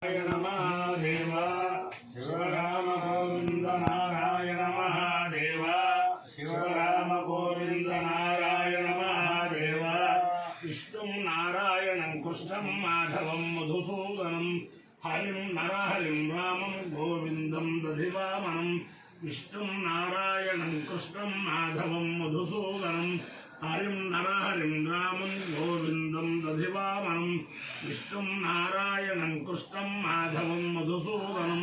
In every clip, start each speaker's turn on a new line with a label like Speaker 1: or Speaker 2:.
Speaker 1: महादेव शिवराम गोविंद नारायण महादेव शिवराम गोविंद नारायण महादेव विष्णुं नारायणं कृष्णं माधवं मधुसूदनं हरिं नरहरिं रामं गोविंदं दधिवामनं विष्णुं नारायणं कृष्णं माधवं मधुसूदनं हरिं नरहरिं रामं गोविंदं दधिवामनं विष्णुं नारायणं कृष्णं माधवं मधुसूदनं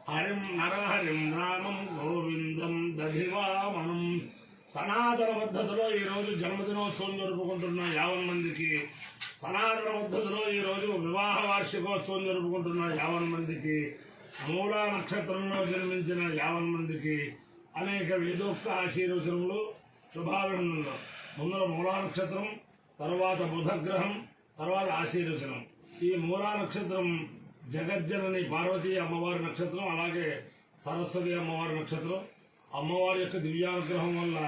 Speaker 1: हरिं नरहरिं रामं गोविंदं दधिवामनं సనాతన పద్ధతిలో ఈరోజు జన్మదినోత్సవం జరుపుకుంటున్న 50 మందికి, సనాతన పద్ధతిలో ఈరోజు వివాహ వార్షికోత్సవం జరుపుకుంటున్న 50 మందికి, మూలా నక్షత్రంలో జన్మించిన 50 మందికి అనేక వేదోక్త ఆశీర్వచనములు, శుభాభినందనలు. ముందర మూలా నక్షత్రం, తర్వాత బుధగ్రహం, తర్వాత ఆశీర్వచనం. ఈ మూలా నక్షత్రం జగజ్జనని పార్వతీ అమ్మవారి నక్షత్రం, అలాగే సరస్వతి అమ్మవారి నక్షత్రం. అమ్మవారి యొక్క దివ్యానుగ్రహం వల్ల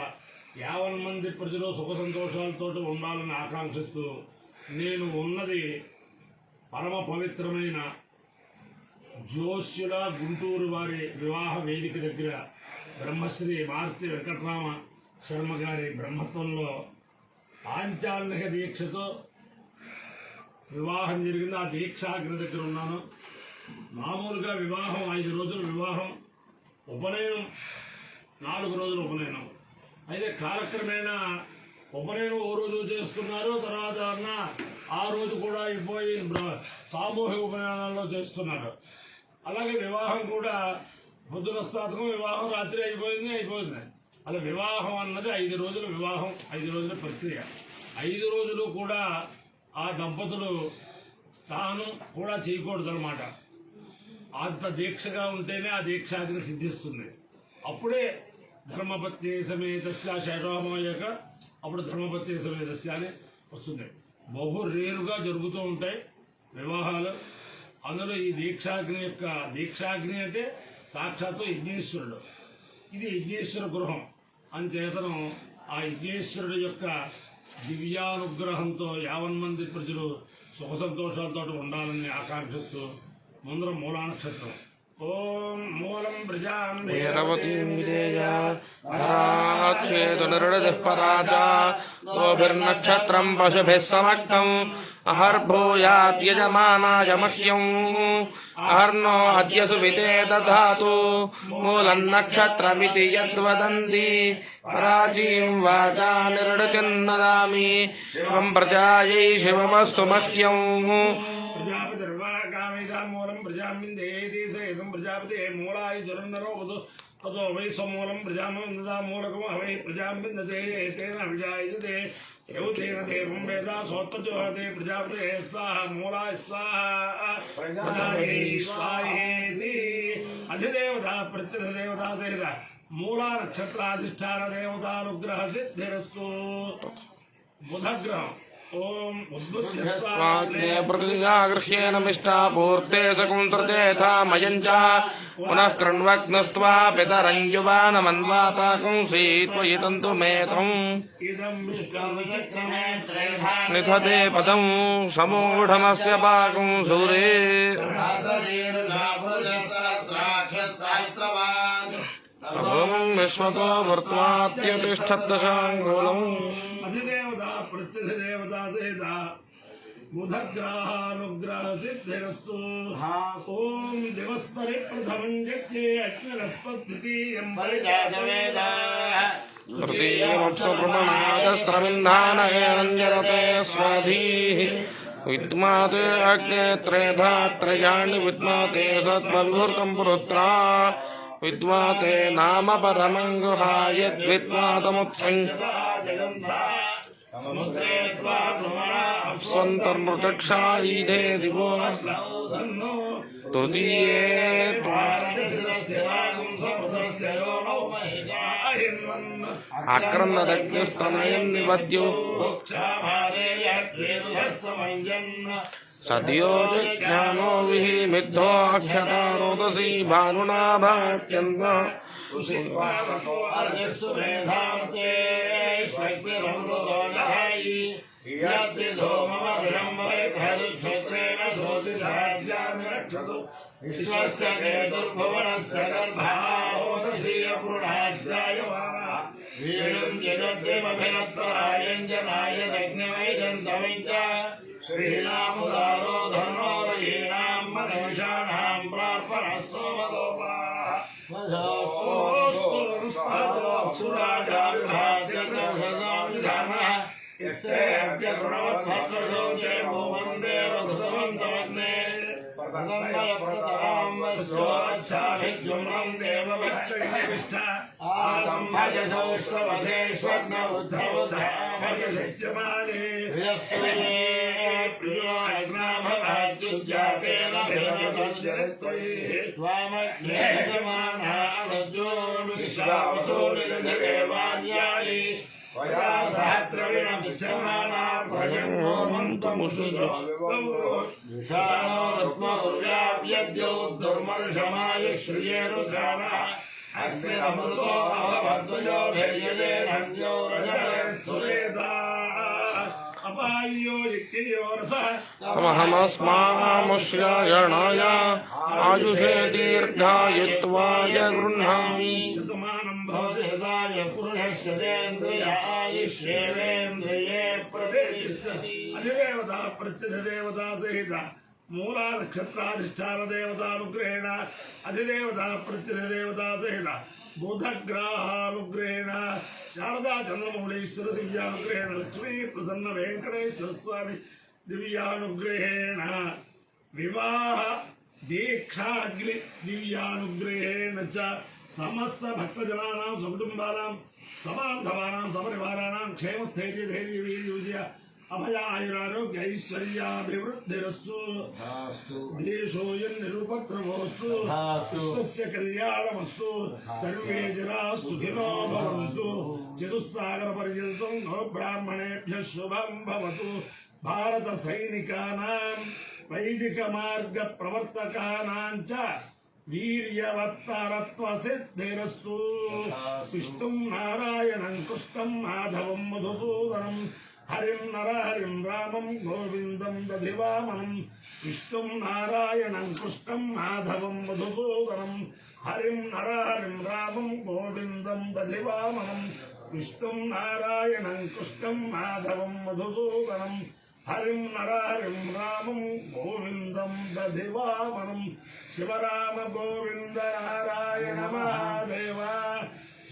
Speaker 1: 50 మంది ప్రజలు సుఖ సంతోషాలతో ఉండాలని ఆకాంక్షిస్తూ నేను ఉన్నది పరమ పవిత్రమైన జోష్యుల గుంటూరు వారి వివాహ వేదిక దగ్గర బ్రహ్మశ్రీ మారుతి వెంకటరామ శర్మ గారి బ్రహ్మత్వంలో పాంచాలిక దీక్షతో వివాహం జరిగింది. ఆ దీక్షాగ్ని దగ్గర ఉన్నాను. మామూలుగా వివాహం 5 రోజులు వివాహం, ఉపనయనం 4 రోజులు ఉపనయనం. అయితే కాలక్రమేణా ఉపనయనం ఓ రోజు చేస్తున్నారు, తర్వాత ఆ రోజు కూడా అయిపోయి సామూహిక ఉపనయనాల్లో చేస్తున్నారు. అలాగే వివాహం కూడా పొద్దునస్తాతకం, వివాహం రాత్రి అయిపోయింది. అలా వివాహం అన్నది 5 రోజుల వివాహం, 5 రోజుల ప్రక్రియ. 5 రోజులు కూడా ఆ దంపతులు స్నానం కూడా చేయకూడదు అనమాట. అంత దీక్షగా ఉంటేనే ఆ దీక్షాగ్ని సిద్ధిస్తుంది. అప్పుడే ధర్మపత్ని సమేతస్య శైరామయ్యాక అప్పుడు ధర్మపత్ని సమేతస్య అని వస్తుంది. బహు రేరుగా జరుగుతూ ఉంటాయి వివాహాలు. అందులో ఈ దీక్షాగ్ని అంటే సాక్షాత్తు యజ్ఞేశ్వరుడు. ఇది యజ్ఞేశ్వర గృహం అంచేతనం ఆ యజ్ఞేశ్వరుడు యొక్క దివ్యానుగ్రహంతో 50 మంది ప్రజలు సుఖ సంతోషాలతో ఉండాలని ఆకాంక్షిస్తూ ముందర మూలా నక్షత్రం. ఓం మూలం ప్రజాం
Speaker 2: వేరవతీం విదేయాచేతునిరుడిః పరాచ గోభిర్నక్షత్రం పశుభిः సమక్తం అహర్భూయాద్యజమానాయ మహ్యం అహర్నో అద్య సువితే దధాతు మూలన్నక్షత్రమితి యద్వదంతి పరాచీం వాచా నిరుడితిన్నదామి శివం ప్రజాయై శివమస్తు మహ్యం
Speaker 1: మూలం ప్రజామిందేతి సేదం ప్రజాపతి మూలాయ జరున్నరోదు తతో వై స్వమూలం ప్రజామిందా మూలకం అవై ప్రజామిందతే తేన విజాయతే యౌతేన దేవం వేద సోత్రజోహతే ప్రజాపతి స్వాహ మూలాయ స్వాహ ప్రజాయై స్వాహేతి. అధిదేవత ప్రత్యధిదేవత సహిత మూలా నక్షత్రాధిష్టాన దేవతానుగ్రహ సిద్ధిరస్తు. బుధగ్రహం. ఓం
Speaker 2: ప్రతిజాగృహ్యేనమిష్టాపూర్తే సకుంత్రతేథామయం చ పునః కృణ్వగ్నస్త్వా పితరం యువానమన్వాతాకం సీత్వయితంతు మేతం నిథతే పదం సమూఢమస్య పాకం సూరే సభవం విశ్వతో వర్త్వాత్యతిష్టదశాంగుళం.
Speaker 1: అధిదేవత ప్రత్యధిదేవత సహిత బుధగ్రహానుగ్రహ సిద్ధిరస్తు. ఓం దివస్పరి ప్రథమం యజ్ఞే అగ్నిరస్పద్వితీయం పరిజాతవేద
Speaker 2: తృతీయమప్సుప్రమణాదస్త్రమింధానయేనంజరతే స్వాధీః విద్మాతే అగ్నే త్రేధా త్రయాణి విద్మాతే సత్మవిభూతం పురుత్రా విద్వాతే నామ పరమం గృహాయద్విద్వాతముత్సం అప్స్వంతర్మృచక్షాయుధే దివో తృతీయే ఆక్రన్నదగ్నిస్తనయం నివద్యో सद्यो ज्ञानो विहिमिद्धोऽक्षता रोदसी भानुना भात्यन्त
Speaker 1: विश्वस्य केतुर्भुवनस्य गर्भाहोदसीयपुरुषाध्यायमानः वीरं जगद्देवभिनत्परायञ्जनाय दग्निवैजन्तमिञ्च श्रीरामुदारो धर्मोरयीणां मनीषाणां प्रार्पणः सोमगोपाः इस्ते अद्य गुणवद्भद्रशो जय भूमन्देव कृतवन्तमग्ने प्रतरां देवभक्तिष्ठा आदं भजसौ श्रवसेष्वग्न उद्धवधा भजशिष्यमाने प्रियो अग्नाभवाद्युज्जातेन भेदतज्जयत्वयि त्वामज्ञेयमानानद्यो विश्वावसोरिदेवान्यायि वया सहस्रविणमिच्छमाना भजन्नो मन्तमुषुजो विशानो रत्मौर्याव्यद्यो दुर्मर्षमाय श्रियेरुधाना अग्निरमृतो अभवद्वयो भेयजे नन्द्यो रजः अपायो यज्ञयो रसः
Speaker 2: तमहमस्मामुश्रायणाय आयुषे दीर्घायुत्वाय गृह्णामि
Speaker 1: शतमानं भवति सदाय पुरुषस्येन्द्रिय आयुष्येवेन्द्रिये प्रतिष्ठति अधिदेवता प्रत्यधिदेवता सहित मूला नक्षत्राधिष्ठान देवतानुग्रहेण अधिदेवता प्रत्यधिदेवता सहित बुधग्रहानुग्रहेण शारदा चंद्रमौळीश्वर दिव्यानुग्रहेण लक्ष्मी प्रसन्न वेंकटेश्वर स्वामी दिव्यानुग्रहेण विवाह दीक्षाग्नि दिव्यानुग्रहेण च समस्त भक्तजनानां सकुटुम्बानां समान्धवानां सपरिवाराणां क्षेमस्थैर्य धैर्य वीर्य विजय अभय आयुरारोग्य ऐश्वर्याभिवृद्धिरस्तु देशोऽयं निरुपद्रवोऽस्तु विश्वस्य कल्याणमस्तु सर्वे जनाः सुखिनो भवन्तु चतुस्सागरपर्यन्तं नो ब्राह्मणेभ्यः शुभं भवतु भारत सैनिकानां वैदिक मार्ग प्रवर्तकानां च वीर्यवत्तरत्वसिद्धिरस्तु विष्णुं नारायणं कृष्णं माधवं मधुसूदनं हरिं नरहरिं रामं गोविन्दं दधिवामनं विष्णुं नारायणं कृष्णं माधवं मधुसूदनं हरिं नरहरिं रामं गोविन्दं दधिवामनं विष्णुं नारायणं कृष्णं माधवं मधुसूदनं हरिं नरहरिं रामं गोविन्दं दधिवामनं शिवराम गोविन्द नारायण महादेव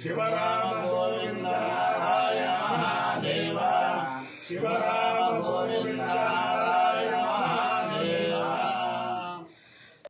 Speaker 1: शिवराम गोविन्द नारायण महादेव शिवराम